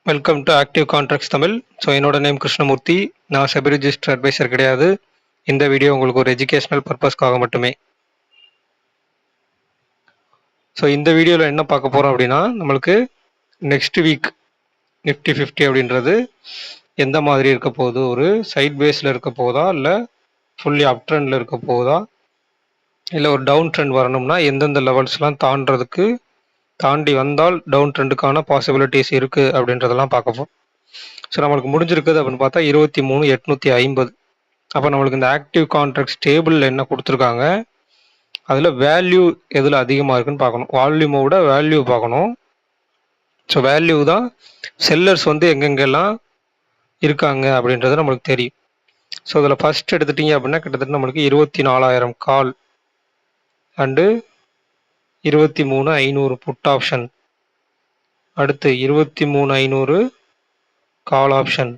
Welcome to active contracts Tamil. So என்னோட name Krishnamurthy. நான் SEBI register advisor கிடையாது. இந்த வீடியோ உங்களுக்கு ஒரு எஜுகேஷனல் பர்பஸ்க்காக மட்டுமே. ஸோ இந்த வீடியோவில் என்ன பார்க்க போகிறோம் அப்படின்னா, நம்மளுக்கு நெக்ஸ்ட் வீக் நிஃப்டி 50 அப்படின்றது எந்த மாதிரி இருக்க போகுது, ஒரு சைட் பேஸில் இருக்க போதா, இல்லை ஃபுல்லி அப் ட்ரெண்டில் இருக்க போதா, இல்லை ஒரு டவுன் ட்ரெண்ட் வரணும்னா எந்தெந்த லெவல்ஸ்லாம் தாண்டி வந்தால் டவுன் ட்ரெண்டுக்கான பாசிபிலிட்டிஸ் இருக்குது அப்படின்றதெல்லாம் பார்க்க போகிறோம். ஸோ நம்மளுக்கு முடிஞ்சிருக்குது அப்படின்னு பார்த்தா 23,850. அப்போ நம்மளுக்கு இந்த ஆக்டிவ் கான்ட்ராக்ட்ஸ் டேபிளில் என்ன கொடுத்துருக்காங்க, அதில் வேல்யூ எதில் அதிகமாக இருக்குன்னு பார்க்கணும். வால்யூமை விட வேல்யூ பார்க்கணும். ஸோ வேல்யூ தான் செல்லர்ஸ் வந்து எங்கெங்கெல்லாம் இருக்காங்க அப்படின்றது நம்மளுக்கு தெரியும். ஸோ இதில் ஃபஸ்ட் எடுத்துட்டீங்க அப்படின்னா கிட்டத்தட்ட நம்மளுக்கு 24,000 கால் அண்டு 23,500 புட் ஆப்ஷன், அடுத்து 23,500 கால் ஆப்ஷன்,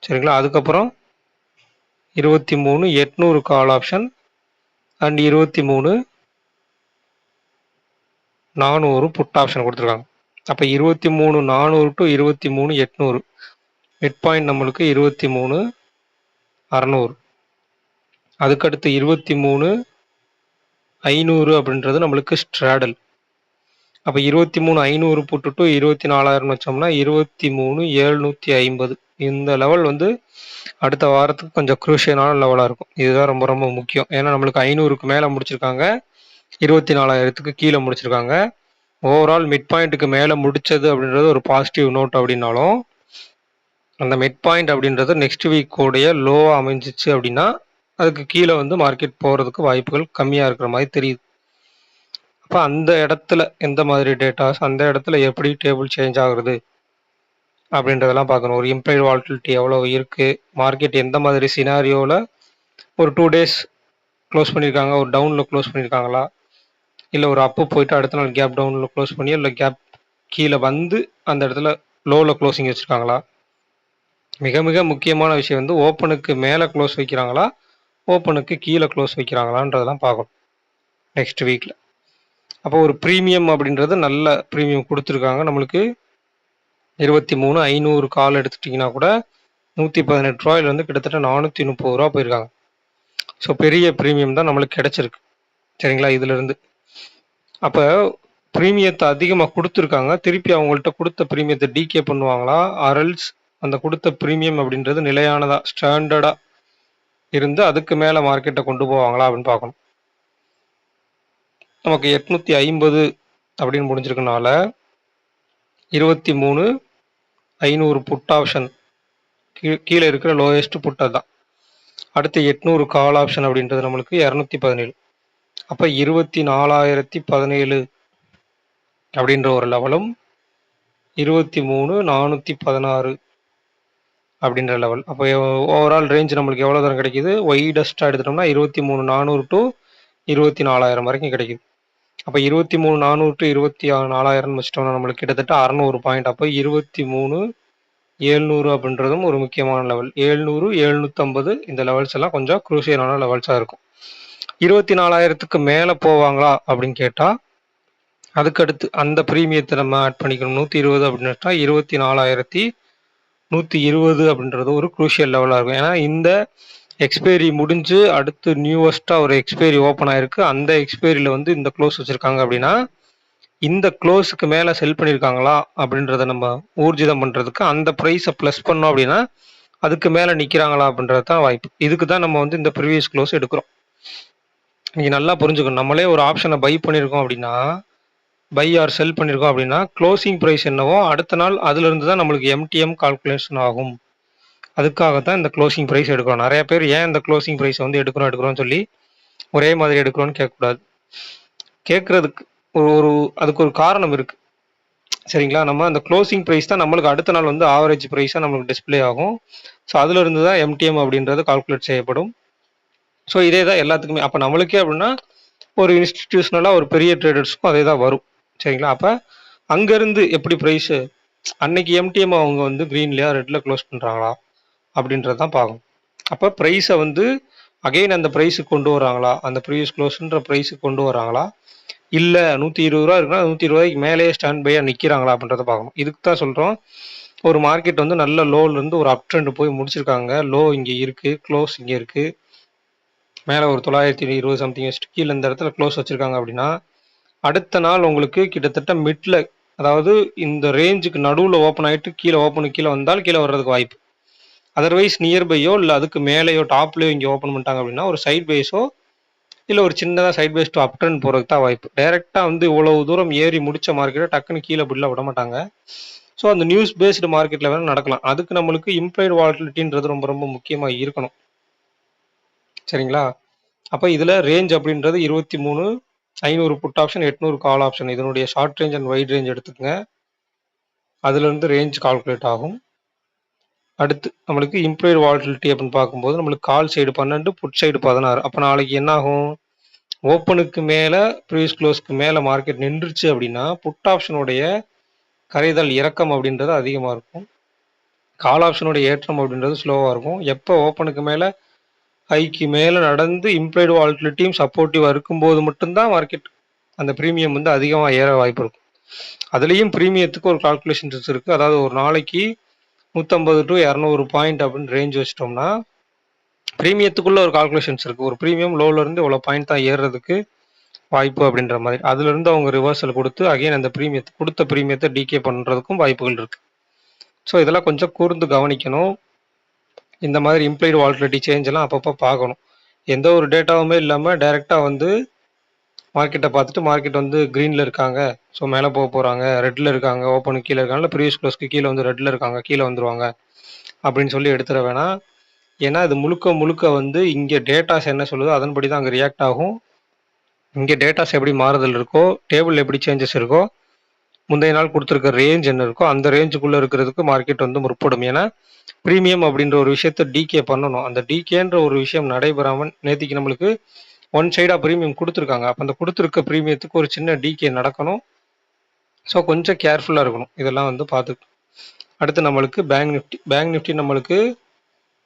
சரிங்களா. அதுக்கப்புறம் 23,800 call option and 23,400 put option கொடுத்துருக்காங்க. அப்போ 23,400 டு 23,800 மிட் பாயிண்ட் நம்மளுக்கு 23,600. அதுக்கடுத்து 23,500 அப்படின்றது நம்மளுக்கு ஸ்ட்ராடல். அப்போ 23,500 புட்டு டு 24,000 வச்சோம்னா 23,750. இந்த லெவல் வந்து அடுத்த வாரத்துக்கு கொஞ்சம் குரூஷியலான லெவலாக இருக்கும். இதுதான் ரொம்ப ரொம்ப முக்கியம். ஏன்னா நம்மளுக்கு 500க்கு மேலே முடிச்சிருக்காங்க, 24,000க்கு கீழே முடிச்சிருக்காங்க. ஓவரால் மிட் பாயிண்ட்டுக்கு மேலே முடிச்சது அப்படின்றது ஒரு பாசிட்டிவ் நோட் அப்படின்னாலும், அந்த மிட் பாயிண்ட் அப்படின்றது நெக்ஸ்ட் வீக் உடைய லோவாக அமைஞ்சிச்சு அப்படின்னா அதுக்கு கீழே வந்து மார்க்கெட் போகிறதுக்கு வாய்ப்புகள் கம்மியாக இருக்கிற மாதிரி தெரியுது. அப்போ அந்த இடத்துல எந்த மாதிரி டேட்டாஸ், அந்த இடத்துல எப்படி டேபிள் சேஞ்ச் ஆகுறது அப்படின்றதெல்லாம் பார்க்கணும். ஒரு இம்ப்ளைட் வால்டிலிட்டி எவ்வளோ இருக்குது, மார்க்கெட் எந்த மாதிரி சினாரியோவில் ஒரு 2 days க்ளோஸ் பண்ணியிருக்காங்க, ஒரு டவுனில் க்ளோஸ் பண்ணியிருக்காங்களா, இல்லை ஒரு அப்பு போயிட்டு அடுத்த நாள் கேப் டவுனில் க்ளோஸ் பண்ணி, இல்லை கேப் கீழே வந்து அந்த இடத்துல லோவில் க்ளோசிங் வச்சுருக்காங்களா. மிக மிக முக்கியமான விஷயம் வந்து ஓப்பனுக்கு மேலே க்ளோஸ் வைக்கிறாங்களா, ஓப்பனுக்கு கீழே க்ளோஸ் வைக்கிறாங்களான்றதெல்லாம் பார்க்கணும் நெக்ஸ்ட் வீக்கில். அப்போ ஒரு ப்ரீமியம் அப்படின்றது நல்ல ப்ரீமியம் கொடுத்துருக்காங்க. நம்மளுக்கு 23,500 கால் எடுத்துட்டிங்கன்னா கூட 118 ரூபாயிலேருந்து கிட்டத்தட்ட 430 ரூபா போயிருக்காங்க. ஸோ பெரிய ப்ரீமியம் தான் நம்மளுக்கு கிடைச்சிருக்கு, சரிங்களா. இதுலேருந்து அப்போ ப்ரீமியத்தை அதிகமாக கொடுத்துருக்காங்க. திருப்பி அவங்கள்ட்ட கொடுத்த ப்ரீமியத்தை டிகே பண்ணுவாங்களா, அரல்ஸ் அந்த கொடுத்த ப்ரீமியம் அப்படின்றது நிலையானதாக ஸ்டாண்டர்டாக இருந்து அதுக்கு மேலே மார்க்கெட்டை கொண்டு போவாங்களா அப்படின்னு பார்க்கணும். நமக்கு 850 அப்படின்னு முடிஞ்சிருக்கனால 23,500 புட் ஆப்ஷன் கீழே இருக்கிற லோயஸ்ட் புட் தான். அடுத்து 800 கால் ஆப்ஷன் அப்படின்றது நம்மளுக்கு 217. அப்போ 24,017 அப்படின்ற ஒரு லெவலும் 23,416 அப்படின்ற லெவல். அப்போ ஓவரால் ரேஞ்ச் நம்மளுக்கு எவ்வளோ தூரம் கிடைக்குது, ஒய்டஸ்ட்டாக எடுத்துட்டோம்னா 23,400 டு 24,000 வரைக்கும் கிடைக்குது. அப்போ 23,400 டு 24,000 வச்சிட்டோம்னா நம்மளுக்கு கிட்டத்தட்ட 600 பாயிண்ட். அப்போ 23,700 அப்படின்றதும் ஒரு முக்கியமான லெவல். 700, 750 இந்த லெவல்ஸ் எல்லாம் கொஞ்சம் குரூசியலான லெவல்ஸாக இருக்கும். 24,000க்கு மேலே போவாங்களா அப்படின்னு கேட்டால் அதுக்கடுத்து அந்த ப்ரீமியத்தை நம்ம ஆட் பண்ணிக்கணும். 120 அப்படின்னு 24,120 அப்படின்றது ஒரு குரூஷியல் லெவலாக இருக்கும். ஏன்னா இந்த எக்ஸ்பைரி முடிஞ்சு அடுத்து நியூவஸ்ட்டாக ஒரு எக்ஸ்பைரி ஓப்பன் ஆயிருக்கு. அந்த எக்ஸ்பைரியில் வந்து இந்த க்ளோஸ் வச்சுருக்காங்க அப்படின்னா இந்த க்ளோஸுக்கு மேலே செல் பண்ணியிருக்காங்களா அப்படின்றத நம்ம ஊர்ஜிதம் பண்ணுறதுக்கு அந்த ப்ரைஸை ப்ளஸ் பண்ணோம் அப்படின்னா அதுக்கு மேலே நிற்கிறாங்களா அப்படின்றது தான் வாய்ப்பு. இதுக்கு தான் நம்ம வந்து இந்த ப்ரீவியஸ் க்ளோஸ் எடுக்கிறோம். நீங்கள் நல்லா புரிஞ்சுக்கணும். நம்மளே ஒரு ஆப்ஷனை பை பண்ணியிருக்கோம் அப்படின்னா, பை ஆர் செல் பண்ணியிருக்கோம் அப்படின்னா க்ளோசிங் ப்ரைஸ் என்னவோ அடுத்த நாள் அதுலேருந்து தான் நம்மளுக்கு எம்டிஎம் கால்குலேஷன் ஆகும். அதுக்காகத்தான் இந்த க்ளோசிங் ப்ரைஸ் எடுக்கிறோம். நிறைய பேர் ஏன் இந்த க்ளோசிங் ப்ரைஸை வந்து எடுக்கிறோம்னு சொல்லி ஒரே மாதிரி எடுக்கிறோன்னு கேட்கக்கூடாது. கேட்குறதுக்கு ஒரு அதுக்கு ஒரு காரணம் இருக்குது, சரிங்களா. நம்ம அந்த க்ளோசிங் ப்ரைஸ் தான் நம்மளுக்கு அடுத்த நாள் வந்து ஆவரேஜ் ப்ரைஸாக நம்மளுக்கு டிஸ்பிளே ஆகும். ஸோ அதுலேருந்து தான் எம்டிஎம் அப்படின்றது கால்குலேட் செய்யப்படும். ஸோ இதே தான் எல்லாத்துக்குமே. அப்போ நம்மளுக்கே அப்படின்னா ஒரு இன்ஸ்டிடியூஷனலாக ஒரு பெரிய ட்ரேடர்ஸுக்கும் அதே தான் வரும், சரிங்களா. அப்போ அங்கேருந்து எப்படி ப்ரைஸு அன்னைக்கு எம்டிஎம் அவங்க வந்து க்ரீன்லையா ரெட்டில் க்ளோஸ் பண்ணுறாங்களா அப்படின்றது தான் பார்க்கணும். அப்போ ப்ரைஸை வந்து அகெயின் அந்த ப்ரைஸுக்கு கொண்டு வராங்களா, அந்த ப்ரீவியஸ் க்ளோஸ்ன்ற ப்ரைஸுக்கு கொண்டு வராங்களா, இல்லை 120 ரூபா இருக்குன்னா 120 ரூபாய்க்கு மேலேயே ஸ்டாண்ட் பையாக நிற்கிறாங்களா அப்படின்றத பார்க்கணும். இதுக்கு தான் சொல்கிறோம் ஒரு மார்க்கெட் வந்து நல்ல லோல இருந்து ஒரு அப் ட்ரெண்ட் போய் முடிச்சிருக்காங்க. லோ இங்க இருக்கு, க்ளோஸ் இங்க இருக்கு. மேல ஒரு 920 சம்திங் வச்சுட்டு கீழ இந்த இடத்துல க்ளோஸ் வச்சிருக்காங்க அப்படின்னா, அடுத்த நாள் உங்களுக்கு கிட்டத்தட்ட மிட்ல, அதாவது இந்த ரேஞ்சுக்கு நடுவுல ஓப்பன் ஆயிட்டு கீழ வந்தால் கீழ வர்றதுக்கு வாய்ப்பு. அதர்வைஸ் நியர்பையோ இல்ல அதுக்கு மேலேயோ டாப்லயோ இங்க ஓப்பன் பண்ணிட்டாங்க அப்படின்னா, ஒரு சைட் வேஸோ இல்ல ஒரு சின்னதா sideways to up trend போறதுக்கு தான் வாய்ப்பு. டைரக்ட்டா வந்து இவ்வளவு தூரம் ஏறி முடிச்ச மார்க்கெட்ட டக்குன்னு கீழ இப்படிலாம் விட மாட்டாங்க. ஸோ அந்த நியூஸ் பேஸ்டு மார்க்கெட்ல வேணா நடக்கலாம். அதுக்கு நம்மளுக்கு இம்ப்ளைட் வாலட்டிலிட்டின்றது ரொம்ப ரொம்ப முக்கியமா இருக்கணும். சரிங்களா? அப்ப இதுல ரேஞ்ச் அப்படின்றது 23,500 புட் ஆப்ஷன், 800 கால் ஆப்ஷன். இதனுடைய short range and wide range எடுத்துக்கங்க. அதுலேருந்து ரேஞ்ச் கால்குலேட் ஆகும். அடுத்து நம்மளுக்கு இம்ப்ளாய்டு வாலட்டிலிட்டி அப்படின்னு பார்க்கும்போது நம்மளுக்கு கால் சைடு 12, புட் சைடு 16. அப்போ நாளைக்கு என்ன ஆகும்? ஓப்பனுக்கு மேலே ப்ரீவியஸ் க்ளோஸ்க்கு மேலே மார்க்கெட் நின்றுச்சு அப்படின்னா புட் ஆப்ஷனுடைய கரைதல் இறக்கம் அப்படின்றது அதிகமாக இருக்கும். கால் ஆப்ஷனுடைய ஏற்றம் அப்படின்றது ஸ்லோவாக இருக்கும். எப்போ ஓப்பனுக்கு மேலே ஹைக்கு மேலே நடந்து இம்ப்ளாய்டு வாலட்டிலிட்டியும் சப்போர்ட்டிவாக இருக்கும்போது மட்டும்தான் மார்க்கெட் அந்த ப்ரீமியம் வந்து அதிகமாக ஏற வாய்ப்பு இருக்கும். அதுலேயும் ப்ரீமியத்துக்கு ஒரு கால்குலேஷன்ஸ் இருக்குது. அதாவது ஒரு நாளைக்கு 150 to 200 பாயிண்ட் அப்படின்னு ரேஞ்ச் வச்சிட்டோம்னா ப்ரீமியத்துக்குள்ள ஒரு கால்குலேஷன்ஸ் இருக்குது. ஒரு ப்ரீமியம் லோலேருந்து இவ்வளோ பாயிண்ட் தான் ஏறுறதுக்கு வாய்ப்பு அப்படின்ற மாதிரி. அதுலேருந்து அவங்க ரிவர்சல் கொடுத்து அகைன் அந்த கொடுத்த ப்ரீமியத்தை டிகே பண்ணுறதுக்கும் வாய்ப்புகள் இருக்குது. ஸோ இதெல்லாம் கொஞ்சம் கூர்ந்து கவனிக்கணும். இந்த மாதிரி இம்ப்ளைடு வாலட்டிலிட்டி சேஞ்ச் எல்லாம் அப்பப்போ பார்க்கணும். எந்த ஒரு டேட்டாவுமே இல்லாமல் டைரெக்டாக வந்து மார்க்கெட்டை பார்த்துட்டு மார்க்கெட் வந்து க்ரீனில் இருக்காங்க, ஸோ மேலே போக போகிறாங்க, ரெட்டில் இருக்காங்க, ஓப்பனுக்கு கீழே இருக்காங்க, இல்லை ப்ரீவியஸ் க்ளோஸ்க்கு கீழே வந்து ரெட்டில் இருக்காங்க, கீழே வந்துருவாங்க அப்படின்னு சொல்லி எடுத்துட வேணாம். ஏன்னா இது முழுக்க முழுக்க வந்து இங்கே டேட்டாஸ் என்ன சொல்லுதோ அதன்படி தான் அங்கே ரியாக்ட் ஆகும். இங்கே டேட்டாஸ் எப்படி மாறுதல் இருக்கோ, டேபிள் எப்படி சேஞ்சஸ் இருக்கோ, முந்தைய நாள் கொடுத்துருக்க ரேஞ்ச் என்ன இருக்கோ அந்த ரேஞ்சுக்குள்ளே இருக்கிறதுக்கு மார்க்கெட் வந்து முற்படும். ஏன்னா ப்ரீமியம் அப்படின்ற ஒரு விஷயத்த டிகே பண்ணணும். அந்த டிகேன்ற ஒரு விஷயம் நடைபெறாமல் நேற்றுக்கு நம்மளுக்கு ஒன் சைடாக ப்ரீமியம் கொடுத்துருக்காங்க. அப்போ அந்த கொடுத்துருக்க ப்ரீமியத்துக்கு ஒரு சின்ன டிகே நடக்கணும். ஸோ கொஞ்சம் கேர்ஃபுல்லாக இருக்கணும். இதெல்லாம் வந்து பார்த்து. அடுத்து நம்மளுக்கு பேங்க் நிஃப்டி நம்மளுக்கு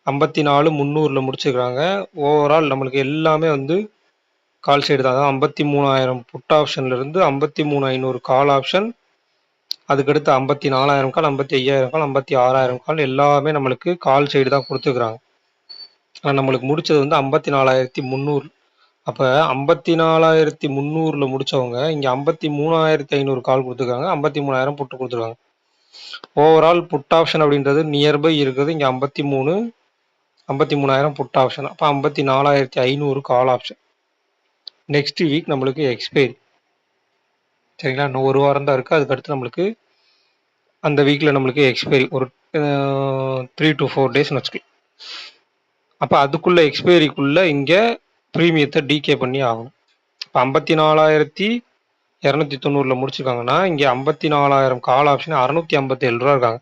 54,300 முடிச்சுக்கிறாங்க. ஓவரால் நம்மளுக்கு எல்லாமே வந்து கால் சைடு தான். அதாவது 53,000 புட் ஆப்ஷன்லேருந்து 53,500 கால் ஆப்ஷன், அதுக்கடுத்து 54,000 கால், 55,000 கால், 56,000 கால் எல்லாமே நம்மளுக்கு கால் சைடு தான் கொடுத்துருக்குறாங்க. ஆனால் நம்மளுக்கு முடிச்சது வந்து 54,300. அப்போ 54,300 முடித்தவங்க இங்கே 53,500 கால் கொடுத்துருக்காங்க, 53,000 புட்டு கொடுத்துருக்காங்க. ஓவரால் புட் ஆப்ஷன் அப்படின்றது நியர்பை இருக்குது இங்கே 53,000 புட் ஆப்ஷன். அப்போ 54,500 கால் ஆப்ஷன். நெக்ஸ்ட் வீக் நம்மளுக்கு எக்ஸ்பைரி. சரிங்களா? இன்னும் ஒரு வாரம் தான் இருக்குது. அதுக்கடுத்து நம்மளுக்கு அந்த வீக்கில் நம்மளுக்கு எக்ஸ்பைரி ஒரு 3 to 4 டேஸ்னு வச்சுக்கலாம். அப்போ அதுக்குள்ளே எக்ஸ்பைரிக்குள்ளே இங்கே ப்ரீமியத்தை டிகே பண்ணி ஆகணும். இப்போ 54,290 முடிச்சிருக்காங்கன்னா இங்கே 54,000 கால் ஆப்ஷன் 657 ரூபா இருக்காங்க.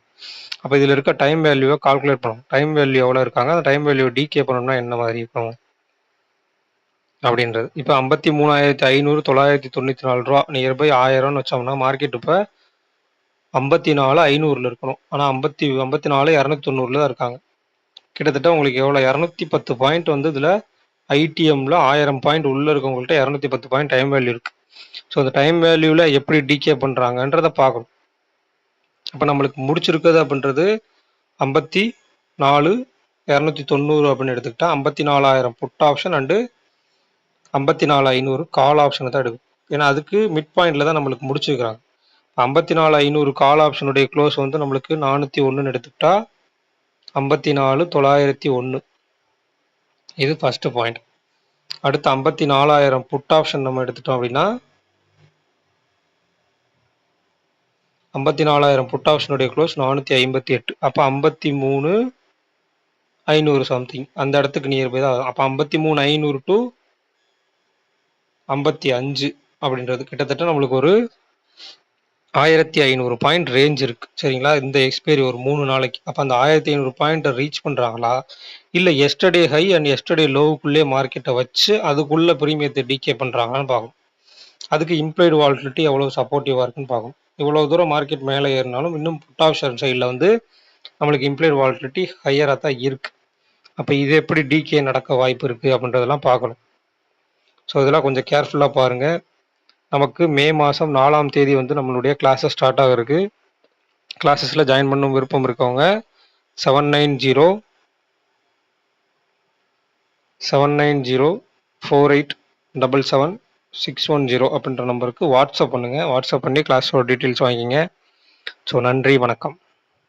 அப்போ இதில் இருக்க டைம் வேல்யூவை கால்குலேட் பண்ணணும். டைம் வேல்யூ எவ்வளோ இருக்காங்க, அந்த டைம் வேல்யூ டிகே பண்ணணும்னா என்ன மாதிரி இருக்கணும் அப்படின்றது. இப்போ 53,500 994 ரூபா நியர்பை 1000 வச்சோம்னா மார்க்கெட் இப்போ 54,500 இருக்கணும். ஆனால் 54,290 தான் இருக்காங்க. கிட்டத்தட்ட உங்களுக்கு எவ்வளோ 210 பாயிண்ட் வந்து இதில் ஐடிஎம்ல 1000 பாயிண்ட் உள்ளே இருக்கவங்கள்ட்ட 210 பாயிண்ட் டைம் வேல்யூ இருக்குது. ஸோ அந்த டைம் வேல்யூவில் எப்படி டிகே பண்ணுறாங்கன்றதை பார்க்கணும். அப்போ நம்மளுக்கு முடிச்சிருக்குது அப்படின்றது 54,290 அப்படின்னு எடுத்துக்கிட்டா 54,000 புட் ஆப்ஷன் அண்டு 54,500 கால் ஆப்ஷனை தான் எடுக்கும். ஏன்னா அதுக்கு மிட் பாயிண்டில் தான் நம்மளுக்கு முடிச்சிருக்கிறாங்க. 54,500 கால் ஆப்ஷனுடைய க்ளோஸ் வந்து நம்மளுக்கு 401 எடுத்துக்கிட்டா 54,901. இது ஃபர்ஸ்ட் பாயிண்ட். அடுத்து 54,000 புட் ஆப்ஷன் நம்ம எடுத்துட்டோம் அப்படின்னா 54,000 புட் ஆப்ஷனுடைய க்ளோஸ் 458. அப்போ 53,500 சம்திங் அந்த இடத்துக்கு நியர்பை தான். அப்போ 53,500 to 55 அப்படின்றது கிட்டத்தட்ட நம்மளுக்கு ஒரு 1,500 பாயிண்ட் ரேஞ்ச் இருக்கு. சரிங்களா? இந்த எக்ஸ்பைரி ஒரு 3 நாளைக்கு. அப்போ அந்த 1,500 பாயிண்ட்டை ரீச் பண்ணுறாங்களா, இல்லை எஸ்டர்டே ஹை அண்ட் எஸ்டர்டே லோவுக்குள்ளே மார்க்கெட்டை வச்சு அதுக்குள்ளே ப்ரீமியத்தை டிகே பண்ணுறாங்களான்னு பார்க்கணும். அதுக்கு இம்ப்ளைடு வாலட்டிலிட்டி எவ்வளோ சப்போர்ட்டிவாக இருக்குன்னு பார்க்கணும். இவ்வளோ தூரம் மார்க்கெட் மேலே ஏறினாலும் இன்னும் புட் ஆப்ஷன் சைடில் வந்து நம்மளுக்கு இம்ப்ளைடு வாலட்டிலிட்டி ஹையராக தான் இருக்குது. அப்போ இது எப்படி டிகே நடக்க வாய்ப்பு இருக்குது அப்படின்றதெல்லாம் பார்க்கணும். ஸோ இதெல்லாம் கொஞ்சம் கேர்ஃபுல்லாக பாருங்கள். நமக்கு மே மாதம் 4ஆம் தேதி வந்து நம்மளுடைய கிளாஸஸ் ஸ்டார்ட் ஆகிருக்கு. கிளாஸஸில் ஜாயின் பண்ணணும் விருப்பம் இருக்கவங்க 7907904877 அப்படின்ற நம்பருக்கு வாட்ஸ்அப் பண்ணுங்கள். வாட்ஸ்அப் பண்ணி கிளாஸோட டீட்டெயில்ஸ் வாங்கிங்க. ஸோ நன்றி, வணக்கம்.